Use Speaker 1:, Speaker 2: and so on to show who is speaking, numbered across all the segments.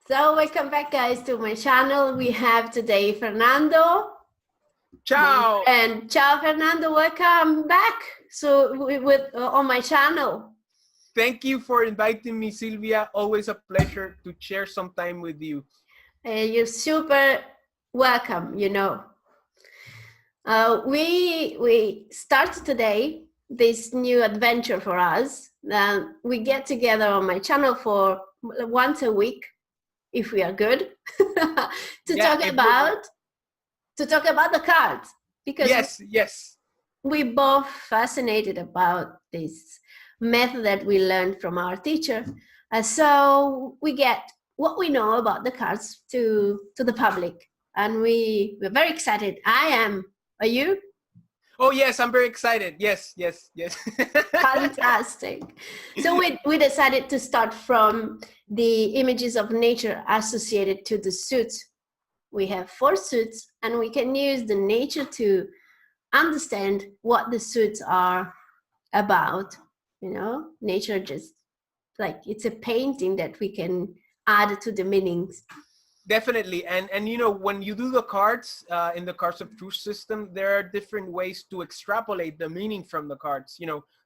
Speaker 1: So welcome back, guys, to my channel. We have today Fernando.
Speaker 2: Ciao.
Speaker 1: And ciao, Fernando. Welcome back. So on my channel.
Speaker 2: Thank you for inviting me, Silvia. Always a pleasure to share some time with you.
Speaker 1: You're super welcome. We started today this new adventure for us. We get together on my channel for once a week, if we are good, to talk about the cards, because
Speaker 2: yes,
Speaker 1: we both fascinated about this method that we learned from our teacher. So we get what we know about the cards to the public, and we're very excited. I am. Are you?
Speaker 2: Oh yes, I'm very excited. Yes.
Speaker 1: Fantastic. So we decided to start from the images of nature associated to the suits. We have 4 suits, and we can use the nature to understand what the suits are about. Nature just like it's a painting that we can add to the meanings.
Speaker 2: Definitely. And when you do the cards in the cards of truth system, there are different ways to extrapolate the meaning from the cards.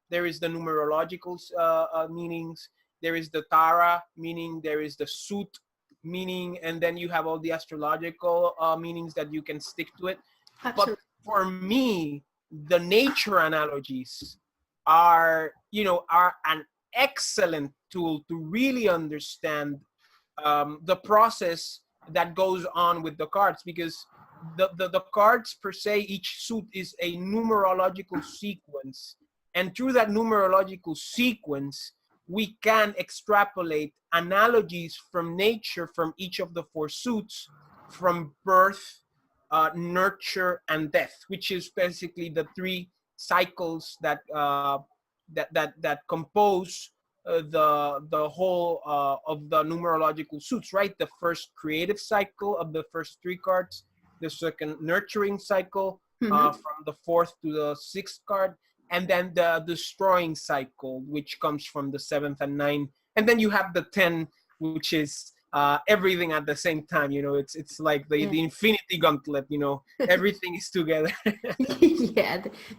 Speaker 2: There is the numerological meanings, there is the Tara meaning, there is the suit meaning, and then you have all the astrological meanings that you can stick to it.
Speaker 1: Absolutely.
Speaker 2: But for me, the nature analogies are an excellent tool to really understand the process that goes on with the cards, because the cards per se, each suit is a numerological sequence, and through that numerological sequence we can extrapolate analogies from nature, from each of the 4 suits, from birth, nurture, and death, which is basically the 3 cycles that compose the whole of the numerological suits, right? The first creative cycle of the first 3 cards, the second nurturing cycle from the 4th to the 6th card, and then the destroying cycle, which comes from the 7th and 9th, and then you have the 10, which is everything at the same time. It's like the infinity gauntlet. Everything is together.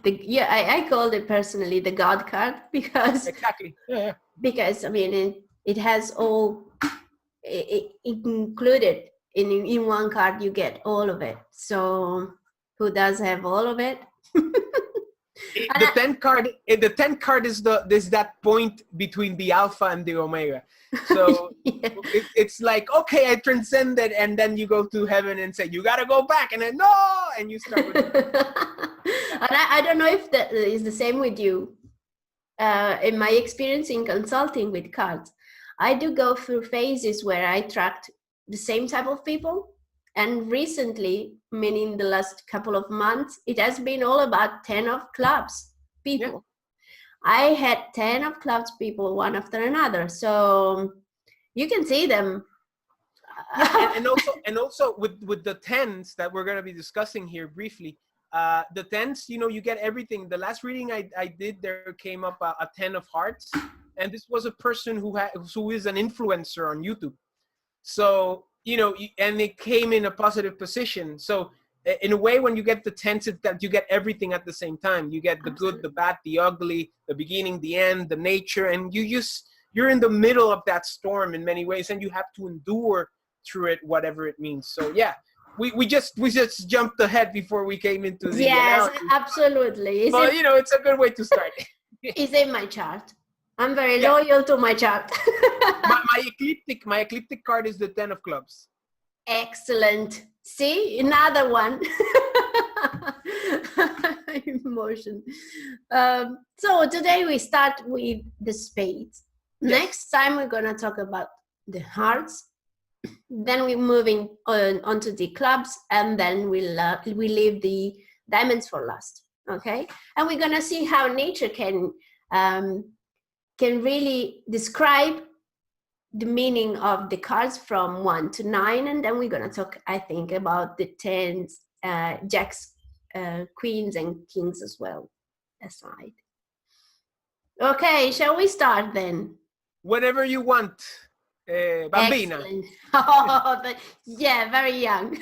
Speaker 1: I called it personally the God card, because
Speaker 2: Exactly. Yeah.
Speaker 1: Because I mean it has all it included in one card. You get all of it. So who does have all of it?
Speaker 2: The 10 card is that point between the alpha and the omega. So it's like, okay, I transcended, and then you go to heaven and say you gotta go back, and then no, and you start with
Speaker 1: and I don't know if that is the same with you. In my experience in consulting with cards, I do go through phases where I attract the same type of people. And recently, meaning the last couple of months, it has been all about 10 of clubs people. Yeah. I had 10 of clubs people, one after another. So you can see them.
Speaker 2: Yeah, and also with the 10s that we're going to be discussing here briefly, the 10s, you get everything. The last reading I did, there came up a 10 of hearts, and this was a person who is an influencer on YouTube. So and it came in a positive position. So in a way, when you get the 10s, it's that you get everything at the same time. You get the good, the bad, the ugly, the beginning, the end, the nature, and you're in the middle of that storm in many ways, and you have to endure through it, whatever it means. So yeah, we just jumped ahead before we came into the
Speaker 1: analogy. Absolutely.
Speaker 2: But it's a good way to start.
Speaker 1: It's in my chart. I'm very loyal to my chart.
Speaker 2: my ecliptic card is the 10 of clubs.
Speaker 1: Excellent. See, another one. Emotion. So today we start with the spades. Next time we're gonna talk about the hearts. Then we're moving onto the clubs, and then we leave the diamonds for last. Okay, and we're gonna see how nature can really describe the meaning of the cards from 1 to 9, and then we're gonna talk, I think, about the 10s, jacks, queens, and kings as well aside. Okay, shall we start then?
Speaker 2: Whenever you want. Bambina.
Speaker 1: Excellent. Oh, yeah, very young.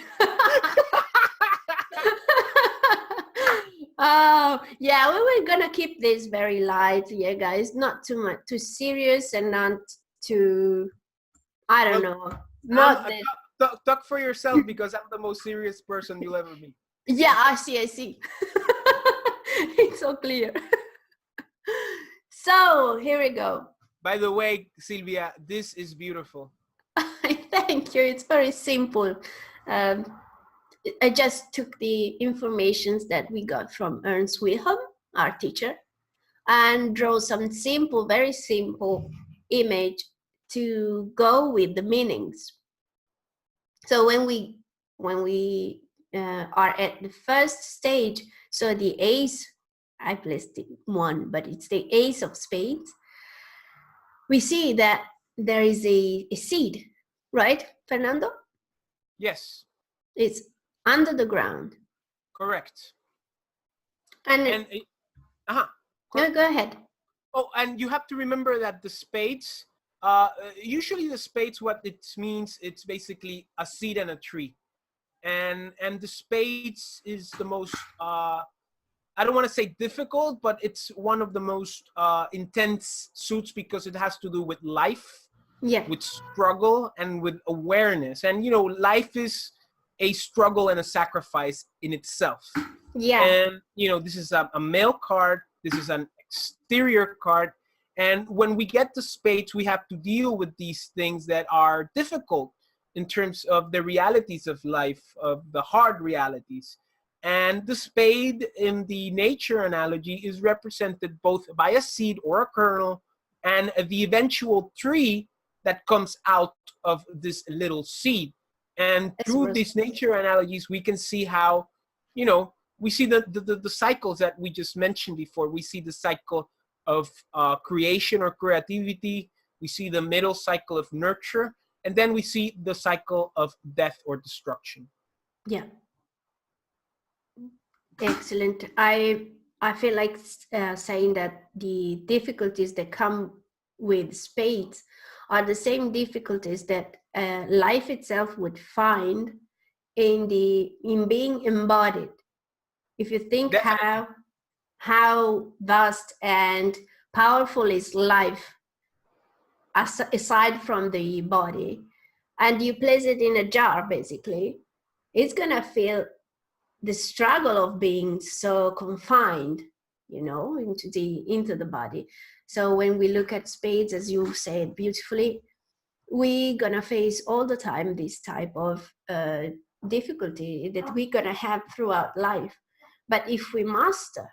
Speaker 1: Oh, yeah, we were gonna keep this very light, yeah, guys. Not too much, too serious, and not too, I don't know, not that.
Speaker 2: Talk for yourself, because I'm the most serious person you'll ever meet.
Speaker 1: Yeah, I see. It's so clear. So here we go.
Speaker 2: By the way, Silvia, this is beautiful.
Speaker 1: Thank you. It's very simple. Um, I just took the informations that we got from Ernst Wilhelm, our teacher, and draw some simple, very simple image to go with the meanings. So when we are at the first stage, so the ace, I placed it one, but it's the ace of spades. We see that there is a seed, right, Fernando?
Speaker 2: Yes.
Speaker 1: It's under the ground.
Speaker 2: Correct.
Speaker 1: And no, go ahead.
Speaker 2: Oh, and you have to remember that the spades, usually the spades, what it means, it's basically a seed and a tree. And the spades is the most, I don't want to say difficult, but it's one of the most intense suits, because it has to do with life,
Speaker 1: Yeah,
Speaker 2: with struggle, and with awareness. And, you know, life is a struggle and a sacrifice in itself.
Speaker 1: yeah.
Speaker 2: And, you know, this is a male card. This is an exterior card. And when we get to spades, we have to deal with these things that are difficult in terms of the realities of life, of the hard realities. And the spade in the nature analogy is represented both by a seed or a kernel and the eventual tree that comes out of this little seed. And through these nature analogies, we can see how, you know, we see the cycles that we just mentioned before. We see the cycle of creation or creativity. We see the middle cycle of nurture. And then we see the cycle of death or destruction.
Speaker 1: Yeah. Excellent. I feel like saying that the difficulties that come with spades are the same difficulties that life itself would find in being embodied. If you think how vast and powerful is life aside from the body, and you place it in a jar, basically, it's gonna feel the struggle of being so confined, you know, into the body. So when we look at spades, as you said beautifully, we're gonna face all the time this type of difficulty that we're gonna have throughout life. But if we master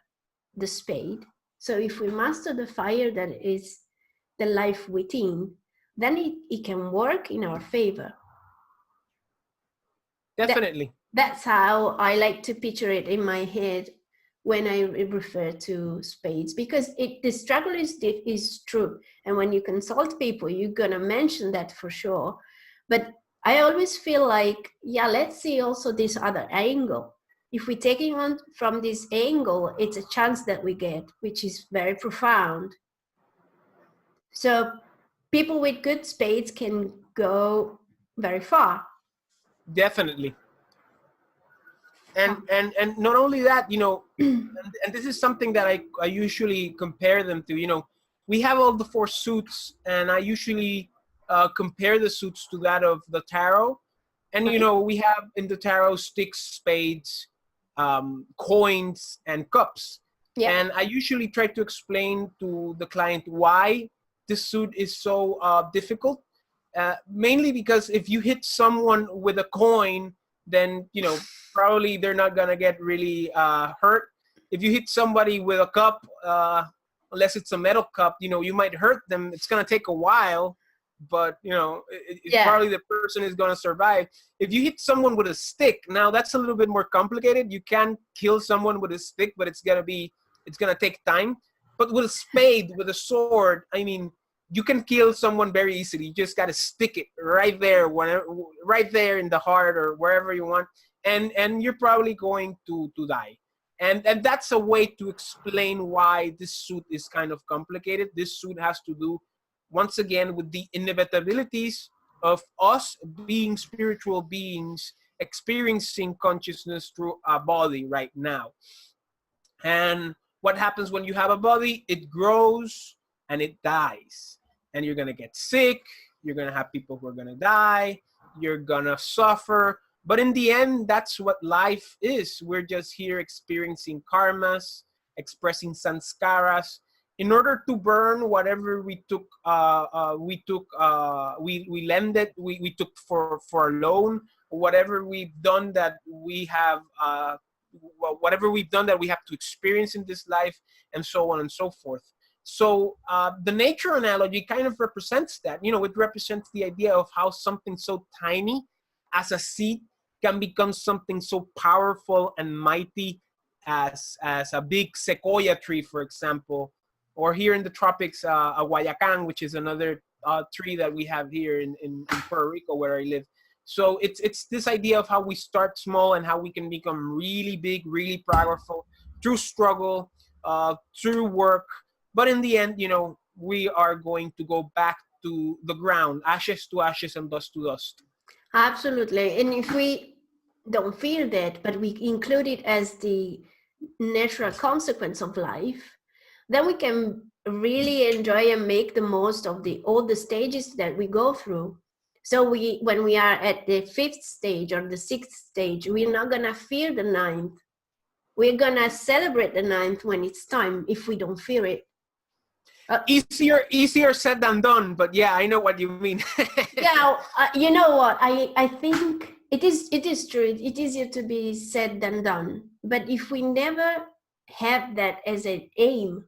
Speaker 1: the spade, so if we master the fire that is the life within, then it can work in our favor.
Speaker 2: Definitely.
Speaker 1: That's how I like to picture it in my head when I refer to spades, because the struggle is true. And when you consult people, you're gonna mention that for sure. But I always feel like, yeah, let's see also this other angle. If we're taking on from this angle, it's a chance that we get, which is very profound. So people with good spades can go very far.
Speaker 2: Definitely. And not only that, you know, and this is something that I usually compare them to. You know, we have all the four suits, and I usually compare the suits to that of the tarot. And, you know, we have in the tarot sticks, spades, coins, and cups. Yeah. And I usually try to explain to the client why this suit is so difficult. Mainly because if you hit someone with a coin, then, you know, probably they're not gonna get really hurt. If you hit somebody with a cup, unless it's a metal cup, you know, you might hurt them. It's gonna take a while, but, you know, probably the person is gonna survive. If you hit someone with a stick, now that's a little bit more complicated. You can kill someone with a stick, but it's gonna take time. But with a spade, with a sword, I mean, you can kill someone very easily. You just gotta stick it right there, right there in the heart or wherever you want, and you're probably going to die. And that's a way to explain why this suit is kind of complicated. This suit has to do once again, with the inevitabilities of us being spiritual beings experiencing consciousness through a body right now. And what happens when you have a body? It grows and it dies. And you're going to get sick. You're going to have people who are going to die. You're going to suffer. But in the end, that's what life is. We're just here experiencing karmas, expressing sanskaras, in order to burn whatever we took, we lended, we took for a loan, whatever we've done that we have, whatever we've done that we have to experience in this life, and so on and so forth. So the nature analogy kind of represents that. You know, it represents the idea of how something so tiny as a seed can become something so powerful and mighty as a big sequoia tree, for example, or here in the tropics, a guayacán, which is another tree that we have here in Puerto Rico, where I live. So it's this idea of how we start small and how we can become really big, really powerful through struggle, through work. But in the end, you know, we are going to go back to the ground, ashes to ashes and dust to dust.
Speaker 1: Absolutely. And if we don't feel that, but we include it as the natural consequence of life, then we can really enjoy and make the most of all the stages that we go through. So when we are at the 5th stage or the 6th stage, we're not gonna fear the 9th. We're gonna celebrate the 9th when it's time, if we don't fear it.
Speaker 2: Easier said than done, but yeah, I know what you mean.
Speaker 1: Yeah, you know what? I think it is true. It's easier to be said than done. But if we never have that as an aim,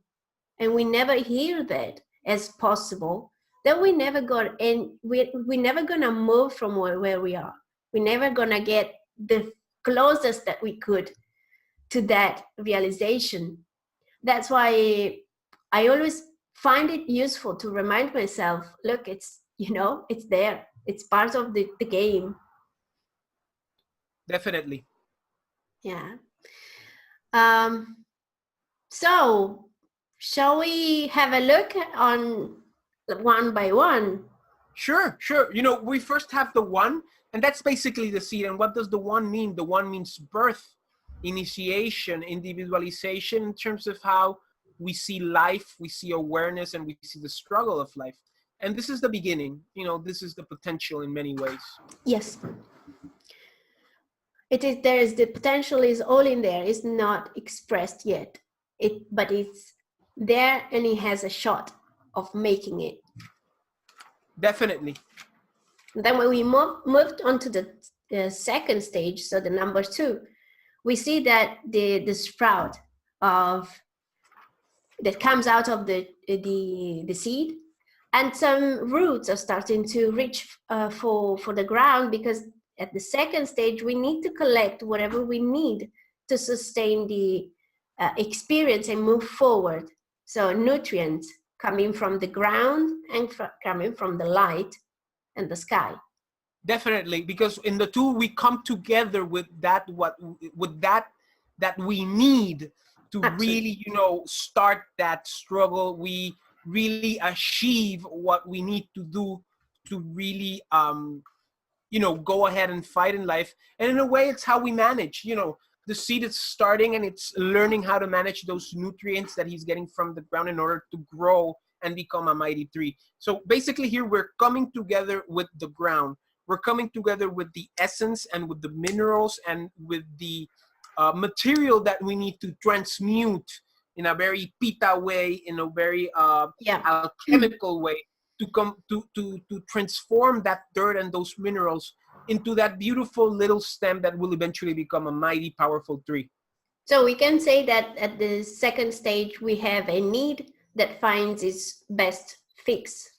Speaker 1: and we never hear that as possible, then we never got, and we're never gonna move from where we are. We're never gonna get the closest that we could to that realization. That's why I always find it useful to remind myself, look, it's, you know, it's there. It's part of the game.
Speaker 2: Definitely.
Speaker 1: Yeah. So shall we have a look on one by one?
Speaker 2: Sure. You know, we first have the one, and that's basically the seed. And what does the one mean? The one means birth, initiation, individualization, in terms of how we see life, we see awareness, and we see the struggle of life. And this is the beginning. You know, this is the potential in many ways.
Speaker 1: Yes. It is, there is, the potential is all in there. It's not expressed yet. But it's there, and it has a shot of making it.
Speaker 2: Definitely.
Speaker 1: Then when we moved on to the 2nd stage, so the number 2, we see that the sprout that comes out of the seed, and some roots are starting to reach for the ground, because at the 2nd stage we need to collect whatever we need to sustain the experience and move forward. So nutrients coming from the ground and coming from the light and the sky.
Speaker 2: Definitely, because in the 2 we come together with that that we need to
Speaker 1: Absolutely.
Speaker 2: really, you know, start that struggle. We really achieve what we need to do to really you know, go ahead and fight in life. And in a way, it's how we manage. You know, the seed is starting and it's learning how to manage those nutrients that he's getting from the ground in order to grow and become a mighty tree. So basically here we're coming together with the ground. We're coming together with the essence and with the minerals and with the material that we need to transmute in a very pita way, in a very alchemical way, to come to transform that dirt and those minerals into that beautiful little stem that will eventually become a mighty powerful tree.
Speaker 1: So we can say that at the 2nd stage we have a need that finds its best fix.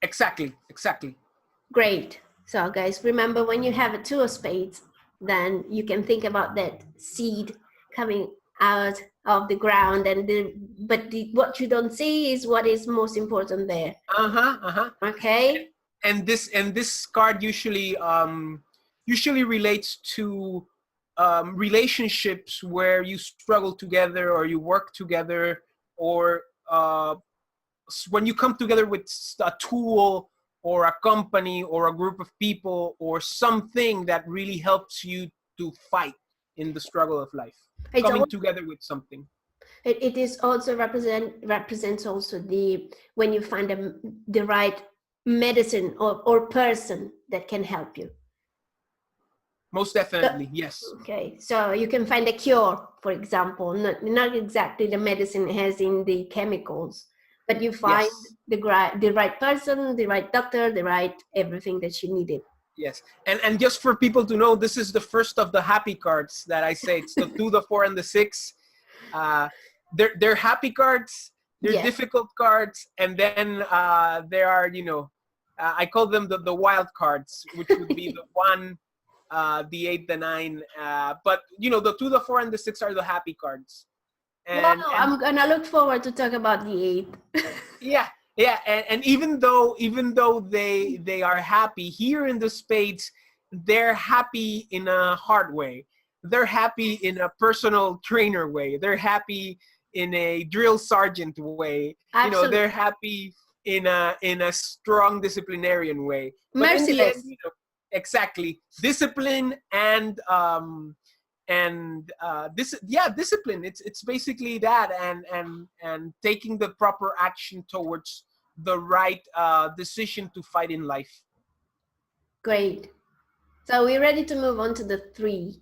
Speaker 2: Exactly.
Speaker 1: Great. So guys, remember, when you have a 2 of spades, then you can think about that seed coming out of the ground, and what you don't see is what is most important there. Okay.
Speaker 2: And this card usually relates to relationships where you struggle together or you work together, or when you come together with a tool or a company or a group of people or something that really helps you to fight in the struggle of life, coming together with something.
Speaker 1: It is also represents also when you find the right medicine or person that can help you.
Speaker 2: Most definitely, yes.
Speaker 1: Okay, so you can find a cure, for example, not exactly the medicine has in the chemicals, but you find the right person, the right doctor, the right everything that you needed.
Speaker 2: Yes, and just for people to know, this is the first of the happy cards that I say. It's the 2, the 4, and the 6. They're happy cards. They're difficult cards, and then there are, I call them the wild cards, which would be the 1, the 8, the 9. But the 2, the 4, and the 6 are the happy cards.
Speaker 1: And I'm gonna look forward to talk about the 8.
Speaker 2: Yeah, and even though they are happy here in the Spades, they're happy in a hard way. They're happy in a personal trainer way. They're happy in a drill sergeant way.
Speaker 1: Absolutely.
Speaker 2: They're happy in a strong disciplinarian way. But
Speaker 1: merciless.
Speaker 2: in the end, exactly, discipline and discipline. It's basically that, and taking the proper action towards the right decision to fight in life.
Speaker 1: Great. So we're ready to move on to the 3.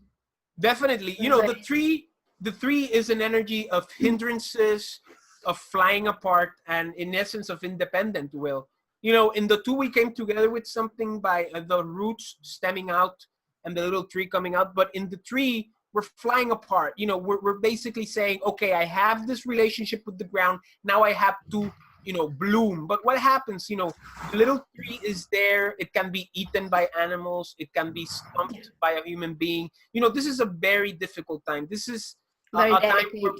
Speaker 2: Definitely. The 3 is an energy of hindrances, of flying apart, and in essence of independent will. In the 2 we came together with something by the roots stemming out and the little tree coming out, but in the 3 we're flying apart. We're basically saying, okay, I have this relationship with the ground, now I have to bloom. But what happens, the little tree is there, it can be eaten by animals, it can be stumped by a human being. This is a very difficult time. This is a time where,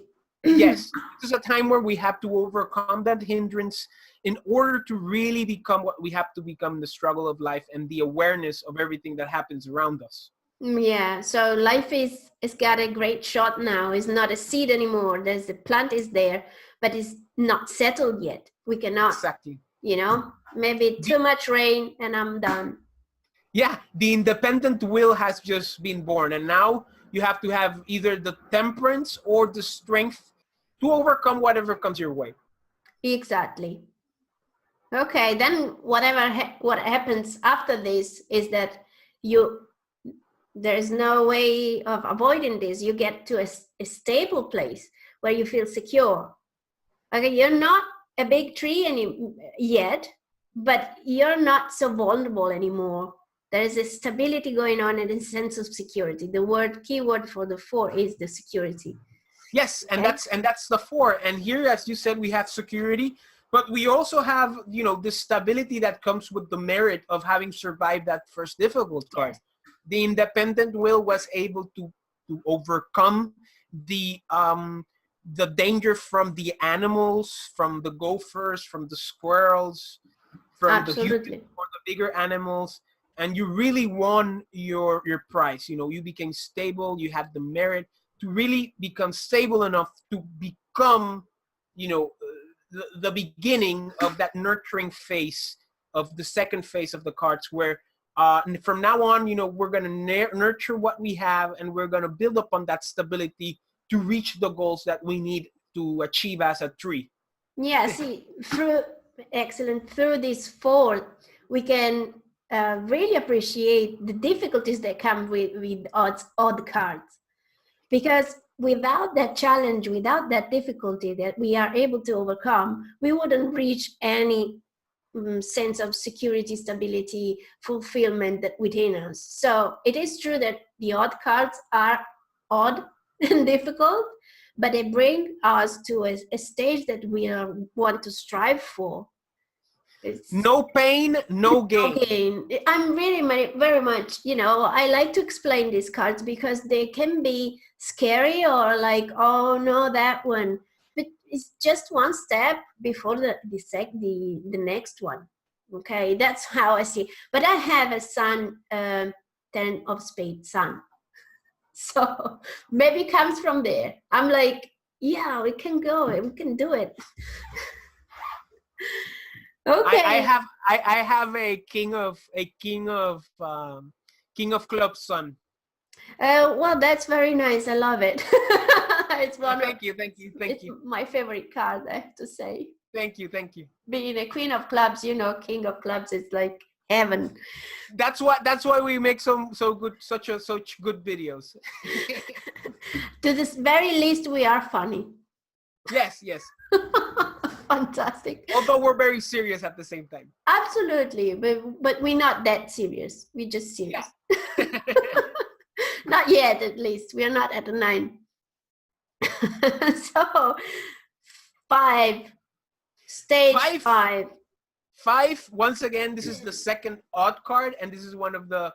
Speaker 2: this is a time where we have to overcome that hindrance in order to really become what we have to become, the struggle of life and the awareness of everything that happens around us.
Speaker 1: Yeah, so life is got a great shot now. It's not a seed anymore. The plant is there, but it's not settled yet. We cannot, maybe too much rain and I'm done.
Speaker 2: Yeah, the independent will has just been born, and now you have to have either the temperance or the strength to overcome whatever comes your way.
Speaker 1: Exactly. Okay, then what happens after this is that there's no way of avoiding this. You get to a stable place where you feel secure. Okay, you're not a big tree yet, but you're not so vulnerable anymore. There is a stability going on and a sense of security. The keyword for the 4 is the security.
Speaker 2: Yes, and that's the 4. And here, as you said, we have security, but we also have, the stability that comes with the merit of having survived that first difficult card. The independent will was able to overcome the danger from the animals, from the gophers, from the squirrels, from the humans or the bigger animals, and you really won your prize. You became stable. You had the merit to really become stable enough to become, the beginning of that nurturing phase of the second phase of the cards, where from now on, we're going to nurture what we have, and we're going to build upon that stability to reach the goals that we need to achieve as a tree.
Speaker 1: Yeah, see, through this 4, we can really appreciate the difficulties that come with odd cards. Because without that challenge, without that difficulty that we are able to overcome, we wouldn't reach any sense of security, stability, fulfillment that within us. So it is true that the odd cards are odd and difficult, but they bring us to a stage that we want to strive for.
Speaker 2: No pain, no gain.
Speaker 1: I'm really very much, I like to explain these cards because they can be scary or like, oh no, that one. But it's just one step before the next one. Okay, that's how I see. But I have a son, 10 of Spades son. So maybe it comes from there. I'm like, yeah, we can go, we can do it. Okay.
Speaker 2: I have a king of clubs son.
Speaker 1: Well, that's very nice. I love it. It's one
Speaker 2: Thank you.
Speaker 1: it's my favorite card, I have to say.
Speaker 2: Thank you.
Speaker 1: Being a queen of clubs, king of clubs is like heaven.
Speaker 2: That's why we make such good videos.
Speaker 1: To this very least, we are funny.
Speaker 2: Yes.
Speaker 1: Fantastic.
Speaker 2: Although we're very serious at the same time.
Speaker 1: Absolutely, but we're not that serious. We're just serious.
Speaker 2: Yeah.
Speaker 1: Not yet, at least. We are not at a 9. So 5. Stage 5.
Speaker 2: 5. Once again, this is the second odd card, and this is one of the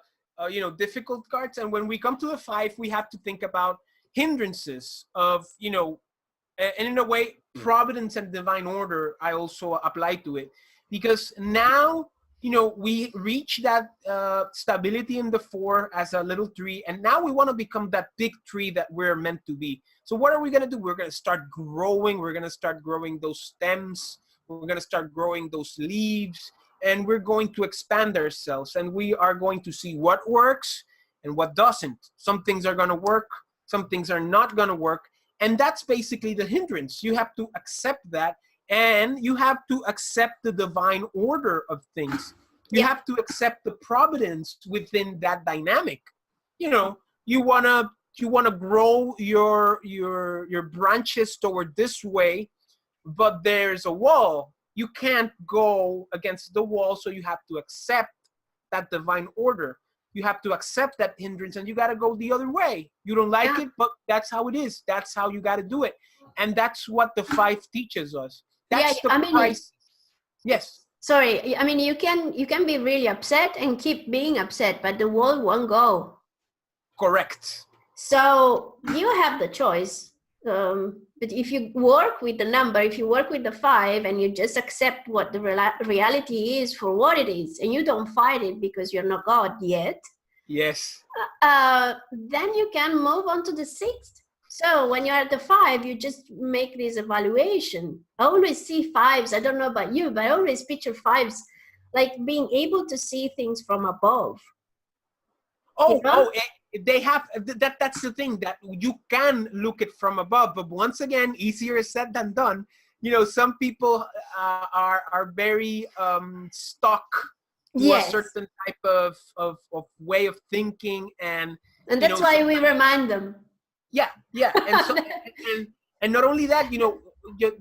Speaker 2: difficult cards. And when we come to the 5, we have to think about hindrances of and in a way, providence and divine order. I also apply to it because now we reach that stability in the 4 as a little tree, and now we want to become that big tree that we're meant to be. So what are we going to do? We're going to start growing. We're going to start growing those stems. We're going to start growing those leaves, and we're going to expand ourselves, and we are going to see what works and what doesn't. Some things are going to work. Some things are not going to work. And that's basically the hindrance. You have to accept that, and you have to accept the divine order of things. You have to accept the providence within that dynamic. You wanna grow your branches toward this way, but there's a wall. You can't go against the wall, so you have to accept that divine order. You have to accept that hindrance, and you got to go the other way. You don't like it, but that's how it is. That's how you got to do it. And that's what the 5 teaches us. That's the price. Yes.
Speaker 1: Sorry. I mean, you can be really upset and keep being upset, but the wall won't go.
Speaker 2: Correct.
Speaker 1: So you have the choice. But if you work with the number, if you work with the 5 and you just accept what the reality is for what it is, and you don't fight it because you're not God yet.
Speaker 2: Yes.
Speaker 1: Then you can move on to the 6th. So when you're at the 5, you just make this evaluation. I always see 5s. I don't know about you, but I always picture 5s like being able to see things from above.
Speaker 2: They have that's the thing, that you can look it from above, but once again, easier said than done. Some people are very stuck to a certain type of way of thinking, and
Speaker 1: that's why we remind them.
Speaker 2: And so and not only that,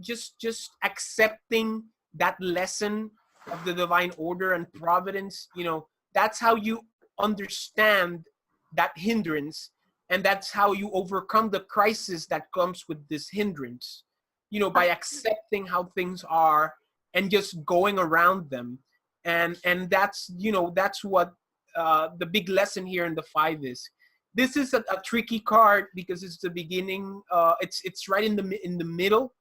Speaker 2: just accepting that lesson of the divine order and providence, that's how you understand that hindrance, and that's how you overcome the crisis that comes with this hindrance, by accepting how things are and just going around them. And that's that's what the big lesson here in the 5 is. This is a tricky card because it's the beginning. It's right in the middle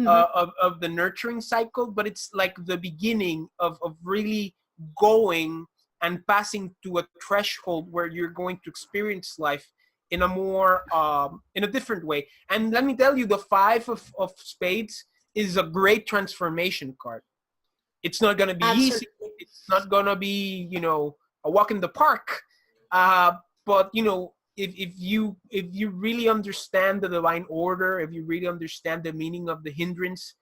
Speaker 2: of the nurturing cycle, but it's like the beginning of really going and passing to a threshold where you're going to experience life in a more in a different way. And let me tell you, the 5 of spades is a great transformation card. It's not going to be easy. It's not going to be a walk in the park, but if you really understand the divine order, if you really understand the meaning of the hindrance,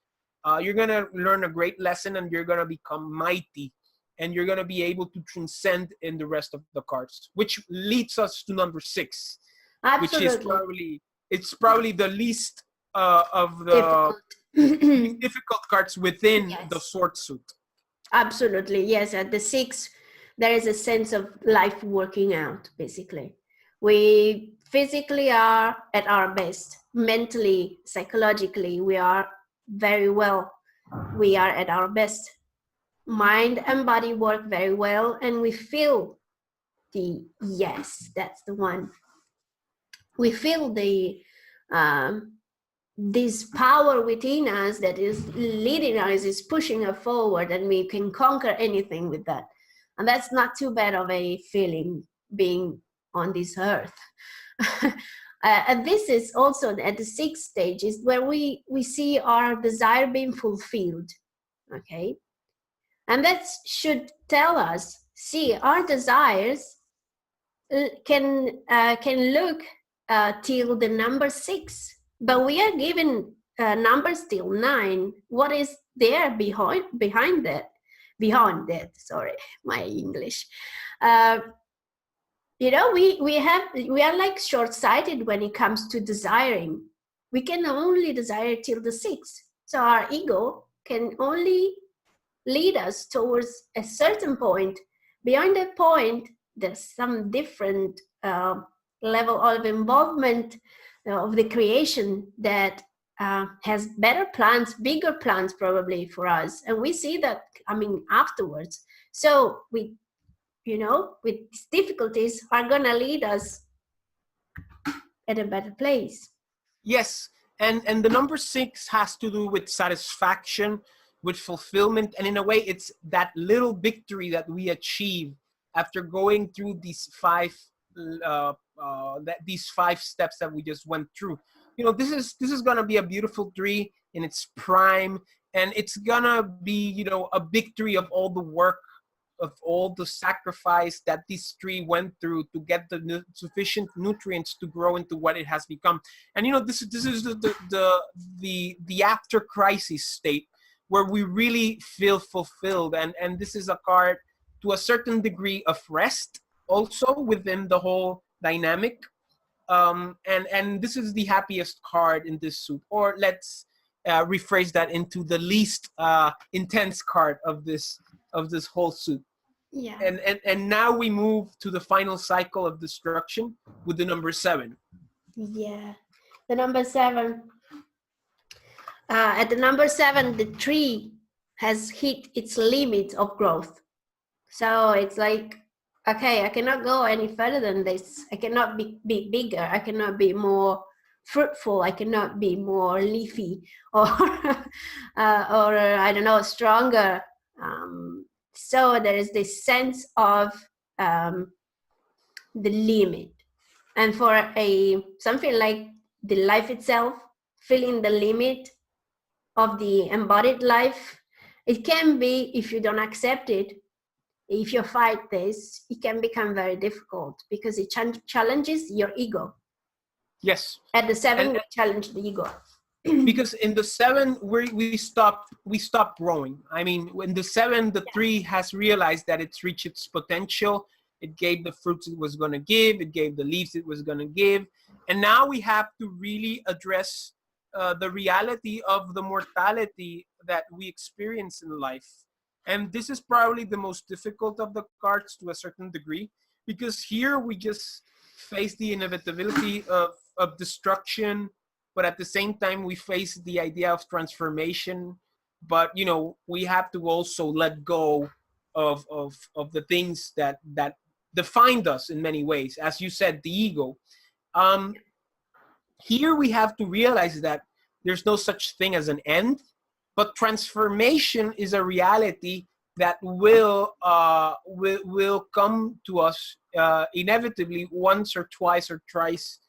Speaker 2: you're going to learn a great lesson, and you're going to become mighty, and you're going to be able to transcend in the rest of the cards, which leads us to number 6.
Speaker 1: Absolutely.
Speaker 2: Which is probably the least of the difficult cards within the sword suit.
Speaker 1: Absolutely, yes. At the 6, there is a sense of life working out, basically. We physically are at our best. Mentally, psychologically, we are very well. We are at our best. Mind and body work very well, and we feel that's the one. We feel this power within us that is leading us, is pushing us forward, and we can conquer anything with that. And that's not too bad of a feeling, being on this earth. And this is also at the 6th stage, is where we see our desire being fulfilled. okay? And that should tell us, see, our desires can look till the number 6, but we are given numbers till 9. What is there behind that? Sorry, my English. You know, we are like short-sighted when it comes to desiring. We can only desire till the 6. So our ego can only lead us towards a certain point. Beyond that point, there's some different level of involvement of the creation that has better plans, bigger plans probably for us. And we see that coming afterwards. So we, you know, with these difficulties are gonna lead us at a better place.
Speaker 2: Yes, and the number 6 has to do with satisfaction, with fulfillment, and in a way, it's that little victory that we achieve after going through these 5 steps that we just went through. You know, this is gonna be a beautiful tree in its prime, and it's gonna be, you know, a victory of all the work, of all the sacrifice that this tree went through to get the sufficient nutrients to grow into what it has become. And you know, this is the after crisis state where we really feel fulfilled, and this is a card to a certain degree of rest also within the whole dynamic. And this is the happiest card in this suit, or let's rephrase that into the least intense card of this whole suit.
Speaker 1: Yeah.
Speaker 2: And now we move to the final cycle of destruction with the number 7.
Speaker 1: Yeah, the number 7. At the number 7, the tree has hit its limit of growth. So it's like, okay, I cannot go any further than this. I cannot be bigger. I cannot be more fruitful. I cannot be more leafy, or I don't know, stronger. So there is this sense of the limit. And for something like the life itself, feeling the limit of the embodied life, it can be, if you don't accept it, if you fight this, it can become very difficult because it challenges your ego.
Speaker 2: Yes.
Speaker 1: At the 7, we challenge the ego.
Speaker 2: Because in the 7, we stop growing. I mean, in the 7, the tree has realized that it's reached its potential. It gave the fruits it was going to give. It gave the leaves it was going to give. And now we have to really address the reality of the mortality that we experience in life. And this is probably the most difficult of the cards to a certain degree, because here we just face the inevitability of destruction, but at the same time we face the idea of transformation. But you know, we have to also let go of the things that defined us in many ways, as you said, the ego. Here we have to realize that there's no such thing as an end, but transformation is a reality that will come to us inevitably once or twice or thrice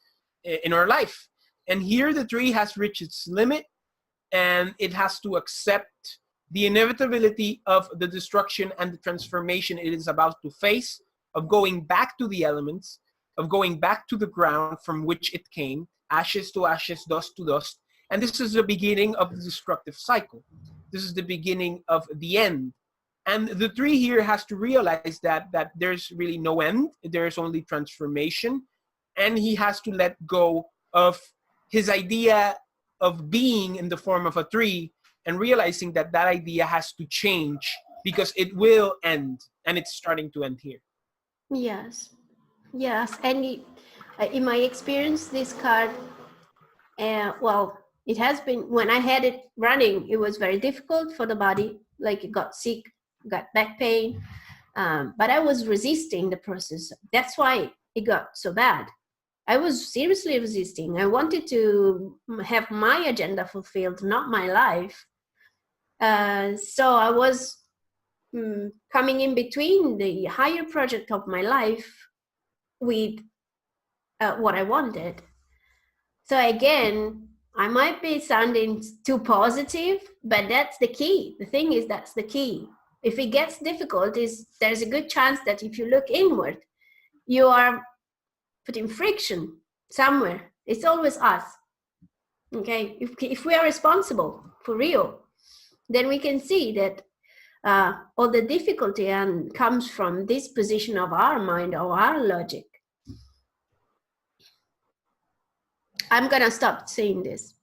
Speaker 2: in our life. And here the tree has reached its limit, and it has to accept the inevitability of the destruction and the transformation it is about to face, of going back to the elements, of going back to the ground from which it came, ashes to ashes, dust to dust. And this is the beginning of the destructive cycle. This is the beginning of the end. And the tree here has to realize that there's really no end. There's only transformation. And he has to let go of his idea of being in the form of a tree, and realizing that that idea has to change because it will end, and it's starting to end here.
Speaker 1: Yes. And in my experience, this card, well, it has been, when I had it running, it was very difficult for the body. Like, it got sick, got back pain, but I was resisting the process. That's why it got so bad. I was seriously resisting. I wanted to have my agenda fulfilled, not my life. So I was coming in between the higher project of my life with what I wanted. So again, I might be sounding too positive, but that's the key. The thing is, that's the key. If it gets difficult, there's a good chance that if you look inward, you are putting friction somewhere. It's always us. Okay, if we are responsible for real, then we can see that all the difficulty comes from this position of our mind or our logic. I'm gonna stop saying this.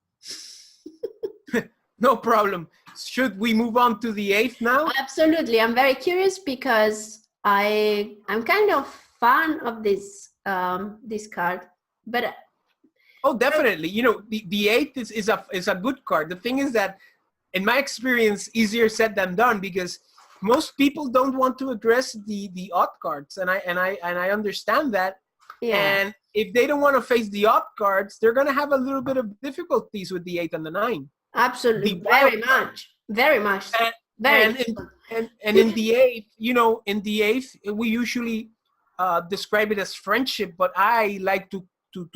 Speaker 2: No problem. Should we move on to the 8th now?
Speaker 1: Absolutely. I'm very curious because I'm kind of fan of this this card, but
Speaker 2: oh, definitely. You know, the 8th is a good card. The thing is that, in my experience, easier said than done, because most people don't want to address the odd cards, and I understand that.
Speaker 1: yeah,
Speaker 2: And if they don't want to face the odd cards, they're gonna have a little bit of difficulties with the 8 and the 9.
Speaker 1: absolutely, very much, very much,
Speaker 2: And in the 8th, you know, in the 8th, we usually describe it as friendship, but I like to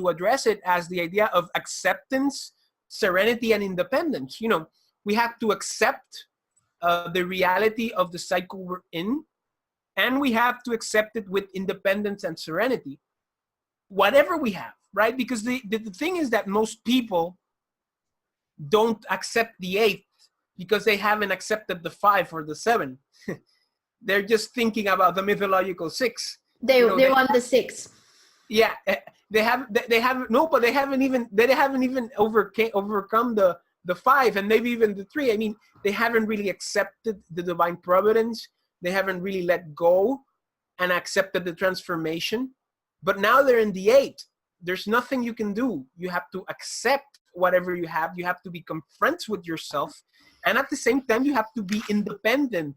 Speaker 2: address it as the idea of acceptance, serenity, and independence. You know, we have to accept the reality of the cycle we're in, and we have to accept it with independence and serenity, whatever we have, right? Because the thing is that most people don't accept the 8th because they haven't accepted the 5 or the 7. They're just thinking about the mythological 6.
Speaker 1: they want the 6.
Speaker 2: Yeah, they haven't even overcome the 5, and maybe even the 3. I mean, they haven't really accepted the divine providence. They haven't really let go and accepted the transformation. But now they're in the 8. There's nothing you can do. You have to accept whatever you have. You have to become friends with yourself, and at the same time, you have to be independent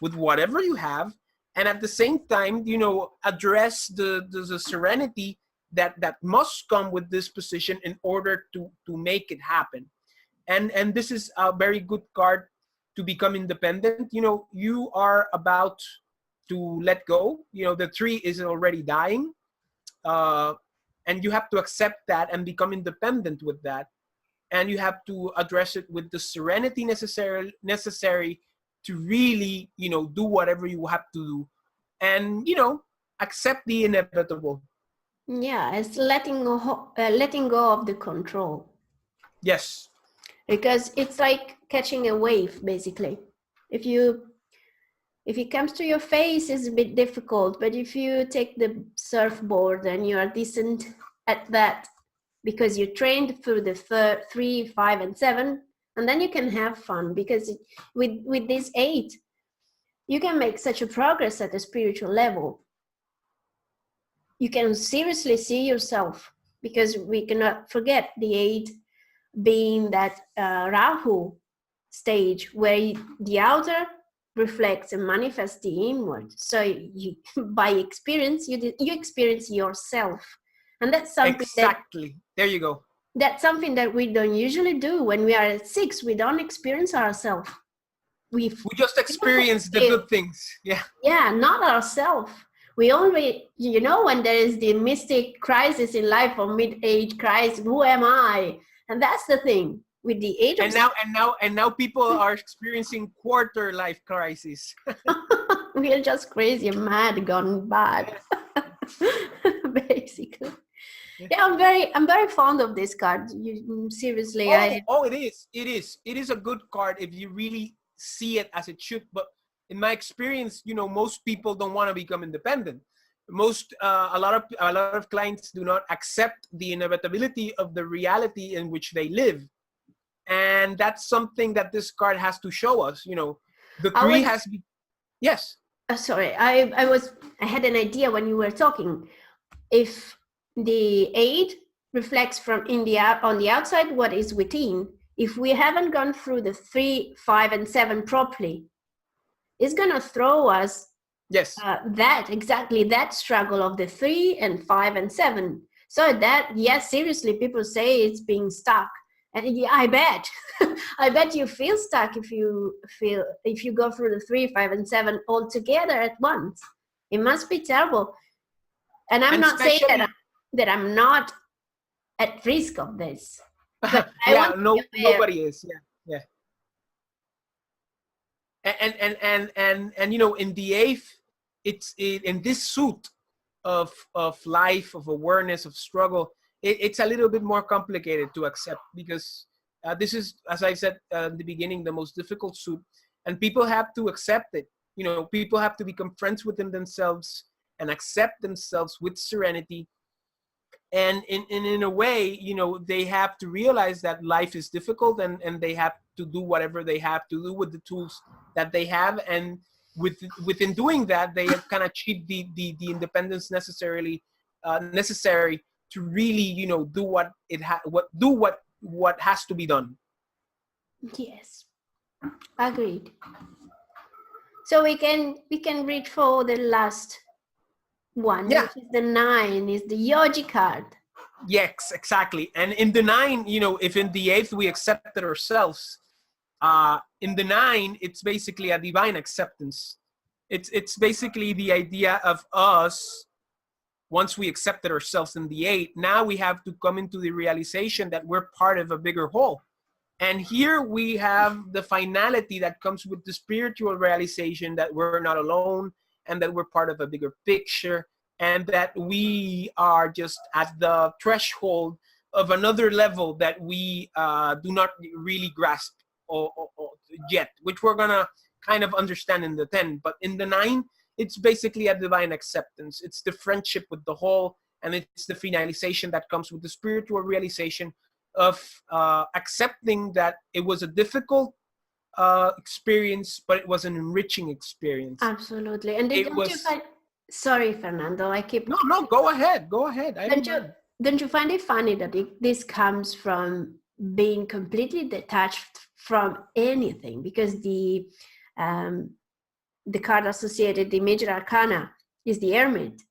Speaker 2: with whatever you have. And at the same time, you know, address the serenity that must come with this position in order to make it happen. And this is a very good card to become independent. You know, you are about to let go. You know, the 3 is already dying, and you have to accept that and become independent with that. And you have to address it with the serenity necessary to really, you know, do whatever you have to do, and, you know, accept the inevitable.
Speaker 1: Yeah, it's letting go of the control.
Speaker 2: Yes.
Speaker 1: Because it's like catching a wave, basically. If it comes to your face, it's a bit difficult, but if you take the surfboard and you are decent at that, because you trained through the 3, 5, and 7, and then you can have fun, because with this 8, you can make such a progress at a spiritual level. You can seriously see yourself, because we cannot forget the 8 being that Rahu stage where the outer reflects and manifests the inward. So you, by experience, you experience yourself, and that's something
Speaker 2: exactly. There you go.
Speaker 1: That's something that we don't usually do when we are at 6. We don't experience ourselves. We
Speaker 2: just experience the good things.
Speaker 1: Yeah, not ourselves. We only, you know, when there is the mystic crisis in life or mid-age crisis, who am I? And that's the thing with the 8 of
Speaker 2: and now people are experiencing quarter life crisis.
Speaker 1: We are just crazy and mad, gone bad. Basically. Yeah, I'm very fond of this card. Seriously,
Speaker 2: it is a good card if you really see it as it should. But in my experience, you know, most people don't want to become independent. A lot of clients do not accept the inevitability of the reality in which they live, and that's something that this card has to show us. You know, the 3 has to be. Yes.
Speaker 1: Sorry, I had an idea when you were talking. If the 8 reflects from on the outside what is within, if we haven't gone through the 3, 5, and 7 properly, it's gonna throw us.
Speaker 2: Yes.
Speaker 1: That struggle of the 3 and 5 and 7. So that, yes, seriously, people say it's being stuck, and yeah, I bet, I bet you feel stuck if you go through the 3, 5, and 7 all together at once. It must be terrible. And I'm not saying that I'm not at risk of this. But I
Speaker 2: Yeah,
Speaker 1: want to
Speaker 2: no,
Speaker 1: be aware.
Speaker 2: nobody is. Yeah, yeah. And you know, in the eighth, in this suit of life, of awareness, of struggle, it's a little bit more complicated to accept because this is, as I said in the beginning, the most difficult suit, and people have to accept it. You know, people have to become friends within themselves and accept themselves with serenity. And in a way, you know, they have to realize that life is difficult, and they have to do whatever they have to do with the tools that they have. And within doing that, they have kind of achieved the independence necessary to really, you know, do what has to be done.
Speaker 1: Yes, agreed. So we can read for the last one,
Speaker 2: Yeah.
Speaker 1: which is the 9, is the Yogi card.
Speaker 2: Yes, exactly. And in the 9, you know, if in the 8th we accepted ourselves, in the 9, it's basically a divine acceptance. It's basically the idea of us. Once we accepted ourselves in the 8, now we have to come into the realization that we're part of a bigger whole. And here we have the finality that comes with the spiritual realization that we're not alone, and that we're part of a bigger picture, and that we are just at the threshold of another level that we do not really grasp or yet, which we're gonna kind of understand in the 10. But in the 9, it's basically a divine acceptance. It's the friendship with the whole, and it's the finalization that comes with the spiritual realization of accepting that it was a difficult experience, but it was an enriching experience.
Speaker 1: Absolutely. And
Speaker 2: It
Speaker 1: don't you
Speaker 2: was
Speaker 1: find, sorry, Fernando, I keep,
Speaker 2: no. Go ahead. I don't
Speaker 1: don't you
Speaker 2: mind.
Speaker 1: don't you find it funny that this comes from being completely detached from anything? Because the card associated, the major arcana, is the Hermit.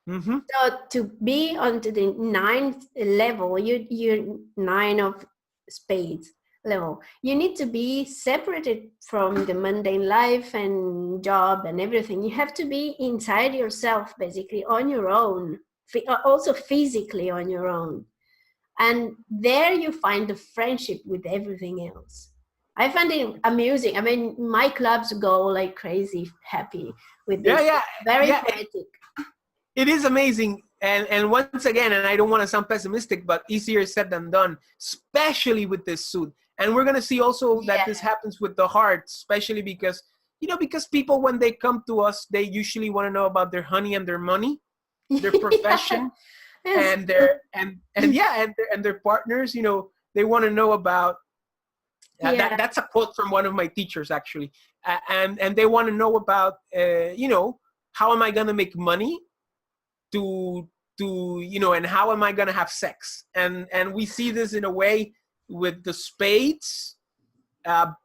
Speaker 2: Mm-hmm.
Speaker 1: So to be onto the 9th level, you're 9 of Spades level, you need to be separated from the mundane life and job and everything. You have to be inside yourself, basically on your own, also physically on your own. And there you find the friendship with everything else. I find it amusing. I mean, my clubs go like crazy happy with this.
Speaker 2: Yeah.
Speaker 1: Very poetic.
Speaker 2: It is amazing. And once again, and I don't want to sound pessimistic, but easier said than done, especially with this suit. And we're gonna see also that this happens with the heart, especially because, you know, because people, when they come to us, they usually want to know about their honey and their money, their profession,
Speaker 1: Yes.
Speaker 2: and their partners. You know, they want to know about that's a quote from one of my teachers, actually. And they want to know about you know, how am I gonna make money to you know, and how am I gonna have sex? And we see this in a way with the Spades,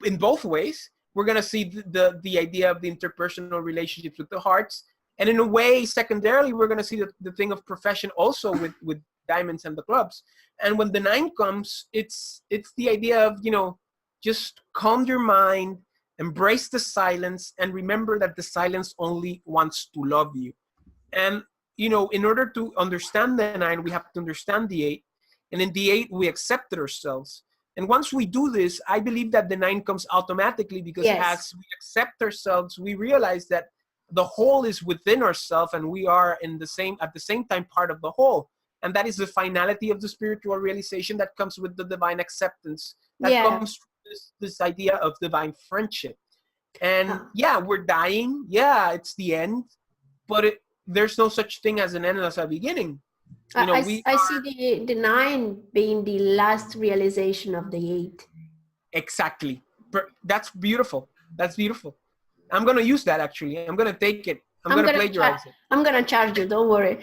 Speaker 2: in both ways. We're gonna see the idea of the interpersonal relationships with the hearts, and in a way, secondarily, we're gonna see the thing of profession also with diamonds and the clubs. And when the 9 comes, it's the idea of, you know, just calm your mind, embrace the silence, and remember that the silence only wants to love you. And, you know, in order to understand the 9, we have to understand the 8. And in the 8, we accepted ourselves. And once we do this, I believe that the 9 comes automatically, because as we accept ourselves, we realize that the whole is within ourselves, and we are at the same time part of the whole. And that is the finality of the spiritual realization that comes with the divine acceptance, that comes from this idea of divine friendship. And we're dying. Yeah, it's the end, but there's no such thing as an end as a beginning. You know,
Speaker 1: I see the 9 being the last realization of the 8.
Speaker 2: Exactly. That's beautiful. That's beautiful. I'm gonna use that, actually. I'm gonna take it. I'm gonna plagiarize it.
Speaker 1: I'm gonna charge you. Don't worry.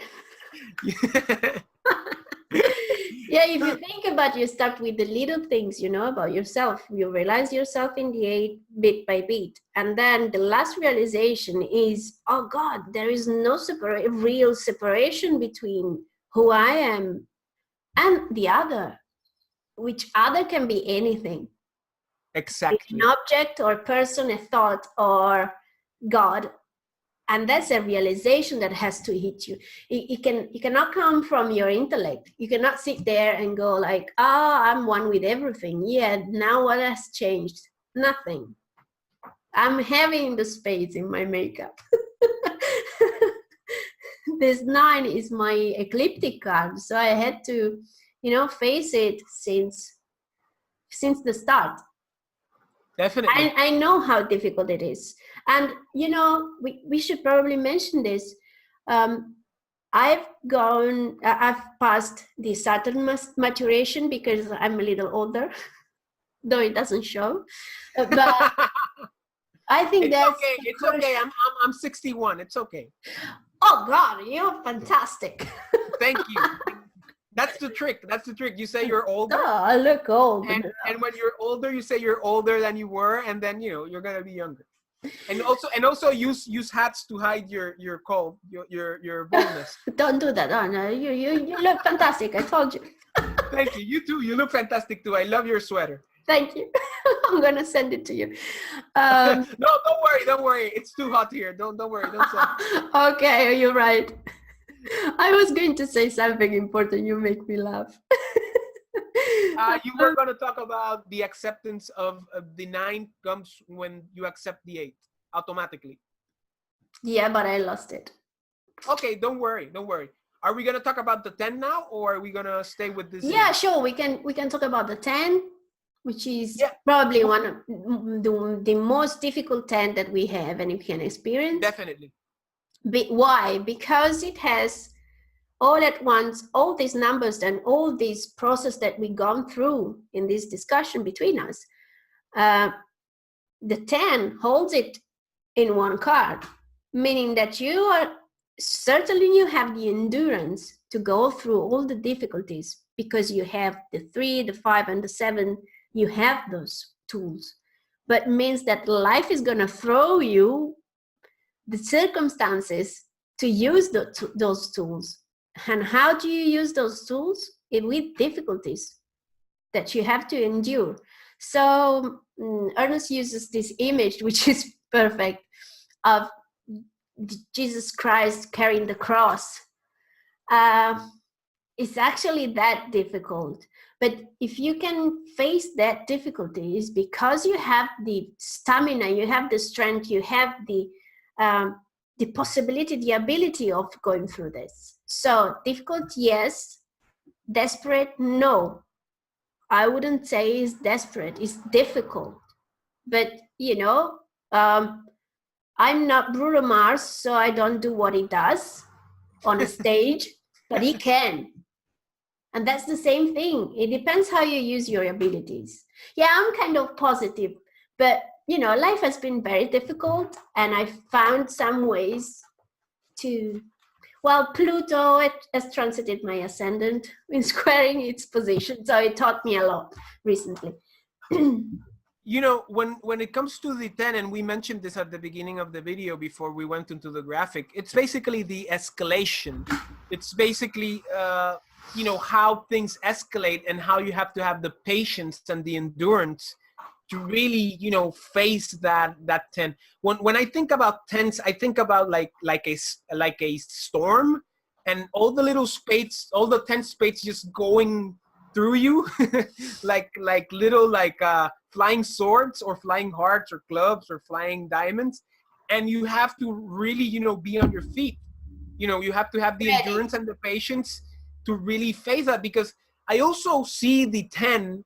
Speaker 1: Yeah, if you think about, you start with the little things, you know, about yourself. You realize yourself in the 8 bit by bit. And then the last realization is, oh God, there is no real separation between who I am and the other, which other can be anything.
Speaker 2: Exactly.
Speaker 1: An object or person, a thought or God. And that's a realization that has to hit you. It cannot come from your intellect. You cannot sit there and go like, I'm one with everything. Yeah, now what has changed? Nothing. I'm having the spades in my makeup. This 9 is my ecliptic card. So I had to, face it since the start.
Speaker 2: Definitely.
Speaker 1: I know how difficult it is. And, we should probably mention this. I've passed the Saturn maturation because I'm a little older, though it doesn't show. But I think
Speaker 2: it's
Speaker 1: that's
Speaker 2: okay. It's okay. I'm 61. It's okay.
Speaker 1: Oh God, you're fantastic.
Speaker 2: Thank you. That's the trick. That's the trick. You say you're older.
Speaker 1: Oh, I look old.
Speaker 2: And when you're older, you say you're older than you were, and then you're gonna be younger. And also use hats to hide your cold, your boldness.
Speaker 1: Don't do that. Oh no, you look fantastic. I told you.
Speaker 2: Thank you. You too. You look fantastic too. I love your sweater.
Speaker 1: Thank you. I'm gonna send it to you.
Speaker 2: No, don't worry. It's too hot here. Don't worry. Don't send it.
Speaker 1: Okay, you're right. I was going to say something important. You make me laugh.
Speaker 2: You were going to talk about the acceptance of the 9 comes when you accept the 8 automatically.
Speaker 1: Yeah, but I lost it.
Speaker 2: Okay, don't worry. Are we going to talk about the 10 now, or are we going to stay with this?
Speaker 1: Yeah, sure. We can talk about the 10, which is probably one of the most difficult 10 that we have and you can experience.
Speaker 2: Definitely.
Speaker 1: Why? Because it has all at once all these numbers and all these process that we've gone through in this discussion between us. The 10 holds it in one card, meaning that you have the endurance to go through all the difficulties because you have the 3, the 5, and the 7. You have those tools, but means that life is going to throw you the circumstances to use those tools. And how do you use those tools? With difficulties that you have to endure. So Ernest uses this image, which is perfect, of Jesus Christ carrying the cross. It's actually that difficult. But if you can face that difficulty, it's because you have the stamina, you have the strength, you have the possibility, the ability of going through this. So difficult, yes. Desperate, no. I wouldn't say it's desperate. It's difficult. But, I'm not Bruno Mars, so I don't do what he does on a stage, but he can. And that's the same thing. It depends how you use your abilities. Yeah, I'm kind of positive, but life has been very difficult, and I found some ways to, Pluto has transited my ascendant in squaring its position, so it taught me a lot recently.
Speaker 2: When it comes to the 10, and we mentioned this at the beginning of the video before we went into the graphic, it's basically the escalation. It's basically, how things escalate and how you have to have the patience and the endurance to really, face that 10. When I think about 10s, I think about like a storm, and all the little spades, all the 10 spades just going through you, like little flying swords or flying hearts or clubs or flying diamonds, and you have to really, be on your feet. You have to have the endurance and the patience to really face that, because I also see the 10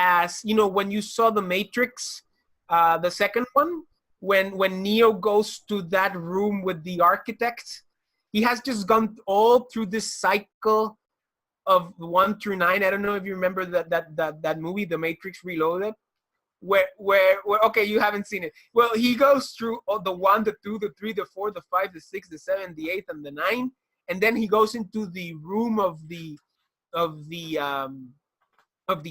Speaker 2: as, when you saw the Matrix, the second one, when Neo goes to that room with the architect, he has just gone all through this cycle of 1 through 9. I don't know if you remember that movie, The Matrix Reloaded, where okay, you haven't seen it. Well, he goes through the 1, the 2, the 3, the 4, the 5, the 6, the 7, the 8, and the 9, and then he goes into the room of the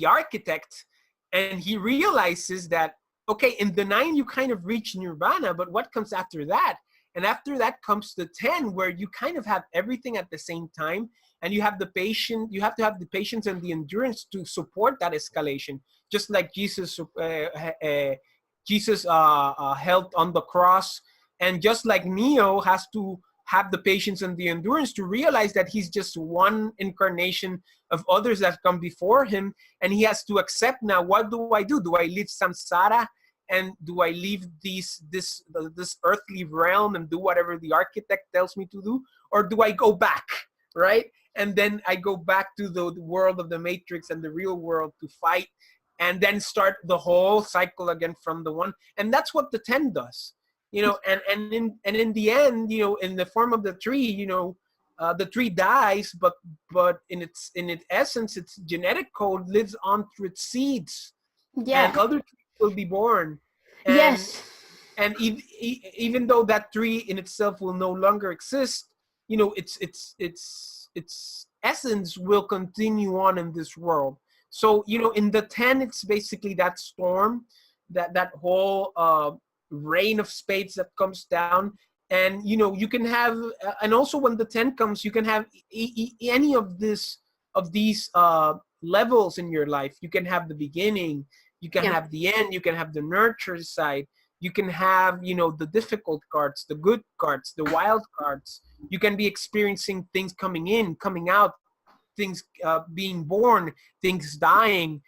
Speaker 2: architect, and he realizes that, okay, in the 9 you kind of reach nirvana, but what comes after that? And after that comes the 10, where you kind of have everything at the same time, and you have the patience. You have to have the patience and the endurance to support that escalation, just like Jesus held on the cross And just like Neo has to have the patience and the endurance to realize that he's just one incarnation of others that come before him, and he has to accept now, what do I do? Do I leave samsara, and do I leave this earthly realm and do whatever the architect tells me to do, or do I go back, right? And then I go back to the world of the matrix and the real world to fight, and then start the whole cycle again from the one. And that's what the 10 does. And in the end, in the form of the tree, the tree dies, but in its essence, its genetic code lives on through its seeds,
Speaker 1: Yeah.
Speaker 2: and other trees will be born. And,
Speaker 1: Yes.
Speaker 2: And even though that tree in itself will no longer exist, its essence will continue on in this world. So in the 10, it's basically that storm, that whole rain of spades that comes down. And you can have, and also when the 10 comes, you can have any of these levels in your life. You can have the beginning, you can have the end, you can have the nurture side, you can have the difficult cards, the good cards, the wild cards. You can be experiencing things coming in, coming out, things being born, things dying,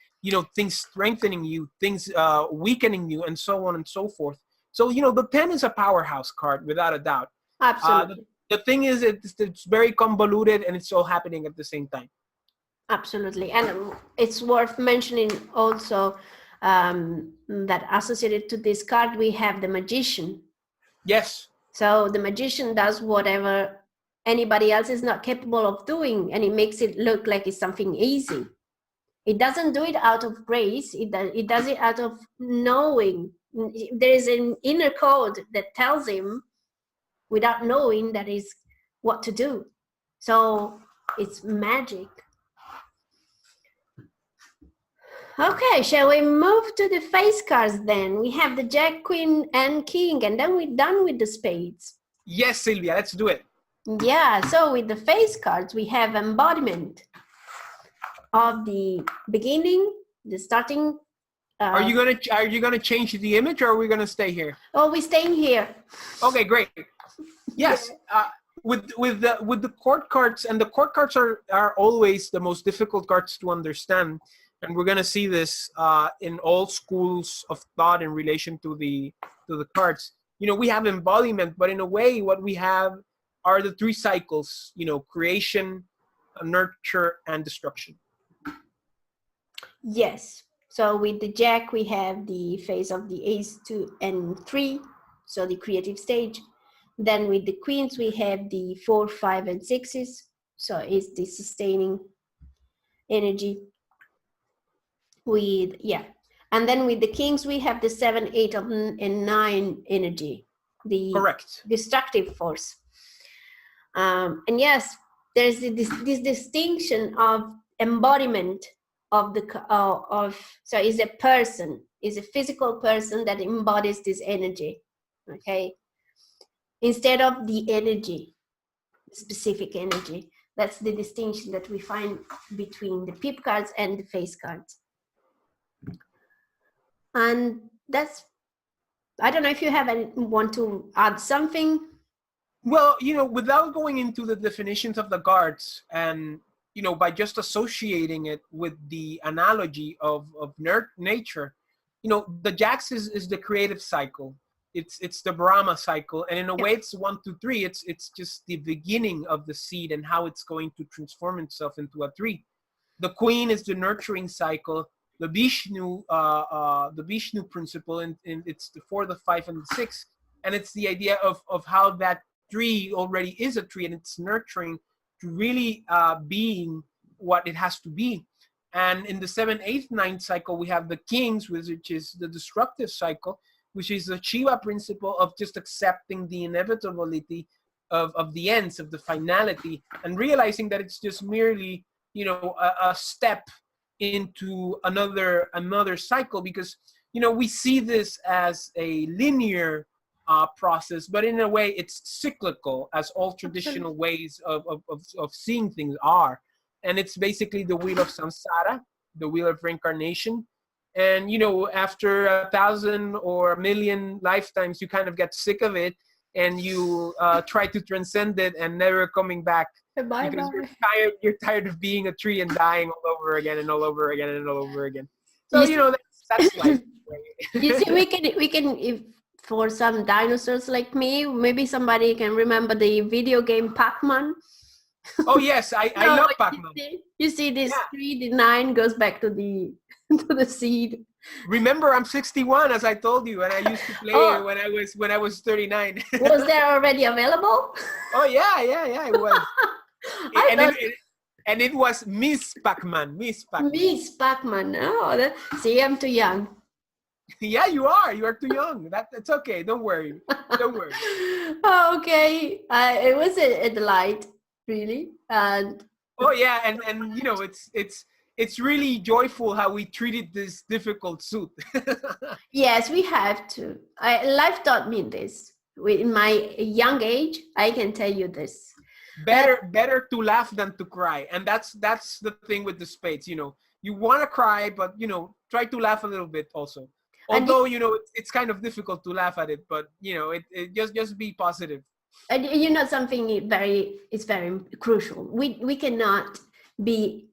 Speaker 2: things strengthening you, things weakening you, and so on and so forth. So, the 10 is a powerhouse card, without a doubt.
Speaker 1: Absolutely.
Speaker 2: The thing is, it's very convoluted, and it's all happening at the same time.
Speaker 1: Absolutely. And it's worth mentioning also that associated to this card, we have the magician.
Speaker 2: Yes.
Speaker 1: So the magician does whatever anybody else is not capable of doing, and it makes it look like it's something easy. It doesn't do it out of grace. It does it out of knowing. There is an inner code that tells him, without knowing, that is what to do. So it's magic. Okay, shall we move to the face cards then? We have the Jack, Queen, and King, and then we're done with the spades.
Speaker 2: Yes, Sylvia, let's do it.
Speaker 1: Yeah, so with the face cards, we have embodiment of the beginning, the starting.
Speaker 2: Are you gonna change the image, or are we gonna stay here?
Speaker 1: Oh, we're staying here.
Speaker 2: Okay, great. Yes, with the court cards, and the court cards are always the most difficult cards to understand, and we're gonna see this in all schools of thought in relation to the cards. We have embodiment, but in a way, what we have are the 3 cycles. Creation, nurture, and destruction.
Speaker 1: Yes. So with the Jack, we have the phase of the Ace 2 and 3, so the creative stage. Then with the Queens, we have the 4, 5, and 6s, so it's the sustaining energy. And then with the Kings, we have the 7, 8, and 9 energy, the
Speaker 2: Correct.
Speaker 1: destructive force. And yes, there's this distinction of embodiment of so is a person, is a physical person that embodies this energy, okay, instead of the energy, specific energy. That's the distinction that we find between the pip cards and the face cards. And that's, I don't know if you want to add something.
Speaker 2: Well, without going into the definitions of the cards, and by just associating it with the analogy of nature, the Jacks is the creative cycle. It's the Brahma cycle, and in a way, it's 1, 2, 3. It's just the beginning of the seed and how it's going to transform itself into a tree. The Queen is the nurturing cycle. The Vishnu principle, and it's the 4, the 5, and the 6, and it's the idea of how that tree already is a tree, and it's nurturing to really being what it has to be. And in the 7, 8, 9 cycle, we have the Kings, which is the destructive cycle, which is the Shiva principle of just accepting the inevitability of the ends, of the finality, and realizing that it's just merely a step into another cycle, because we see this as a linear process, but in a way it's cyclical, as all traditional ways of seeing things are. And it's basically the wheel of samsara, the wheel of reincarnation. And after 1,000 or 1,000,000 lifetimes, you kind of get sick of it, and you try to transcend it and never coming back
Speaker 1: Bye
Speaker 2: because
Speaker 1: bye.
Speaker 2: you're tired of being a tree and dying all over again and all over again and all over again. So
Speaker 1: You see-
Speaker 2: that's life.
Speaker 1: You see, we can if for some dinosaurs like me, maybe somebody can remember the video game Pac-Man.
Speaker 2: Oh yes, I
Speaker 1: No,
Speaker 2: love Pac-Man.
Speaker 1: You see this
Speaker 2: Yeah.
Speaker 1: 3, the 9 goes back to the to the seed.
Speaker 2: Remember, I'm 61, as I told you, and I used to play
Speaker 1: Oh.
Speaker 2: when I was 39.
Speaker 1: Was there already available?
Speaker 2: Oh yeah, it was.
Speaker 1: I
Speaker 2: and
Speaker 1: thought
Speaker 2: it was Miss Pac-Man.
Speaker 1: Miss Pac-Man. Oh, see, I'm too young.
Speaker 2: Yeah, you are. You are too young. That's okay. Don't worry. Don't worry.
Speaker 1: Oh, okay. It was a delight, really. And
Speaker 2: Oh yeah, and it's really joyful how we treated this difficult suit.
Speaker 1: yes, we have to. Life taught me this. In my young age, I can tell you this.
Speaker 2: Better to laugh than to cry, and that's the thing with the spades. You want to cry, but try to laugh a little bit also. Although it's kind of difficult to laugh at it, but it just be positive.
Speaker 1: And something is very crucial. We cannot be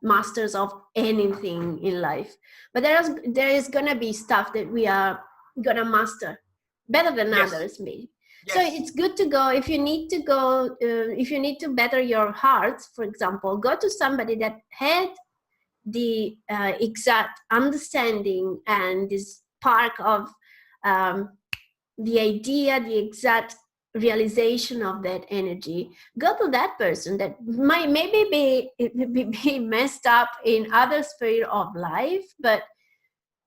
Speaker 1: masters of anything in life, but there is gonna be stuff that we are gonna master better than
Speaker 2: Yes.
Speaker 1: others, maybe.
Speaker 2: Yes.
Speaker 1: So it's good to go if you need to go. If you need to better your heart, for example, go to somebody that had the exact understanding and this spark of the idea, the exact realization of that energy. Go to that person that might maybe be messed up in other sphere of life, but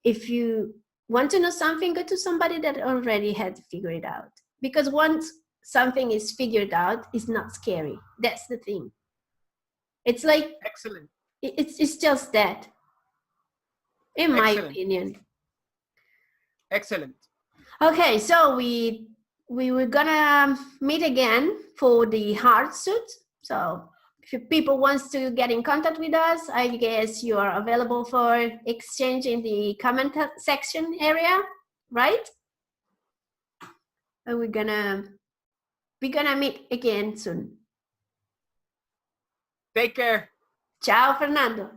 Speaker 1: if you want to know something, go to somebody that already had figured it out. Because once something is figured out, it's not scary. That's the thing. It's like
Speaker 2: Excellent.
Speaker 1: it's just that, in my
Speaker 2: Excellent.
Speaker 1: opinion.
Speaker 2: Excellent.
Speaker 1: Okay, so we were gonna meet again for the heart suit. So if people wants to get in contact with us, I guess you are available for exchange in the comment section area, right? And we're gonna meet again soon.
Speaker 2: Take care.
Speaker 1: Ciao, Fernando.